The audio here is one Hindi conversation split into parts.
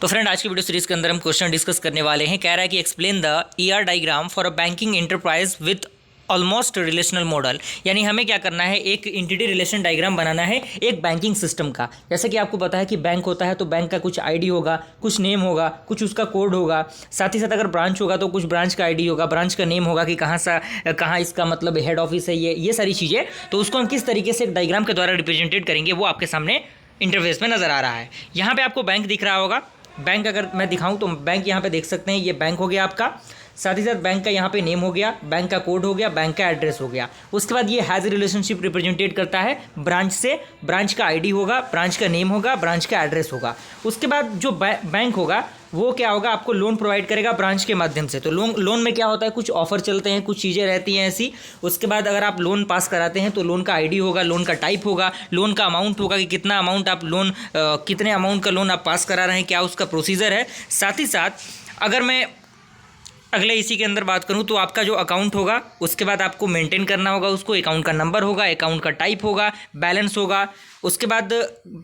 तो फ्रेंड, आज की वीडियो सीरीज के अंदर हम क्वेश्चन डिस्कस करने वाले हैं। कह रहा है कि explain the ER diagram for a banking enterprise with almost relational model. यानी हमें क्या करना है, एक एंटिटी रिलेशन डायग्राम बनाना है एक बैंकिंग सिस्टम का। जैसे कि आपको पता है कि बैंक होता है तो बैंक का कुछ आईडी होगा, कुछ नेम होगा, कुछ उसका कोड होगा। साथ ही साथ अगर ब्रांच होगा तो कुछ ब्रांच का आईडी होगा, ब्रांच का नेम होगा कि कहाँ इसका मतलब हेड ऑफिस है, ये सारी चीज़ें। तो उसको हम किस तरीके से एक डायग्राम के द्वारा रिप्रेजेंटेट करेंगे वो आपके सामने इंटरफेस में नजर आ रहा है। यहाँ पे आपको बैंक दिख रहा होगा। बैंक अगर मैं दिखाऊं तो बैंक यहाँ पे देख सकते हैं, ये बैंक हो गया आपका। साथ ही साथ बैंक का यहाँ पे नेम हो गया, बैंक का कोड हो गया, बैंक का एड्रेस हो गया। उसके बाद ये हैज़ रिलेशनशिप रिप्रेजेंटेट करता है ब्रांच से। ब्रांच का आईडी होगा, ब्रांच का नेम होगा, ब्रांच का एड्रेस होगा। उसके बाद जो बैंक होगा वो क्या होगा, आपको लोन प्रोवाइड करेगा ब्रांच के माध्यम से। तो लोन में क्या होता है, कुछ ऑफर चलते हैं, कुछ चीज़ें रहती हैं ऐसी। उसके बाद अगर आप लोन पास कराते हैं तो लोन का आईडी होगा, लोन का टाइप होगा, लोन का अमाउंट होगा कि कितना अमाउंट आप लोन कितने अमाउंट का लोन आप पास करा रहे हैं, क्या उसका प्रोसीजर है। साथ ही साथ अगर मैं अगले इसी के अंदर बात करूं तो आपका जो अकाउंट होगा उसके बाद आपको मेंटेन करना होगा उसको। अकाउंट का नंबर होगा, अकाउंट का टाइप होगा, बैलेंस होगा। उसके बाद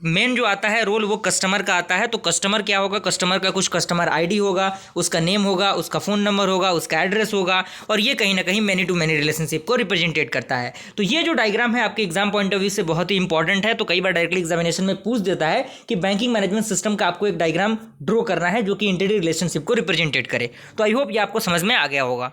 मेन जो आता है रोल वो कस्टमर का आता है। तो कस्टमर क्या होगा, कस्टमर का कुछ कस्टमर आईडी होगा, उसका नेम होगा, उसका फ़ोन नंबर होगा, उसका एड्रेस होगा। और ये कहीं ना कहीं मैनी टू मैनी रिलेशनशिप को रिप्रेजेंटेट करता है। तो ये जो डायग्राम है आपके एग्जाम पॉइंट ऑफ व्यू से बहुत ही इंपॉर्टेंट है। तो कई बार डायरेक्टली एग्जामिनेशन में पूछ देता है कि बैंकिंग मैनेजमेंट सिस्टम का आपको एक डायग्राम ड्रॉ करना है जो कि इंटिटी रिलेशनशिप को रिप्रेजेंटेट करे। तो आई होप ये आपको समझ में आ गया होगा।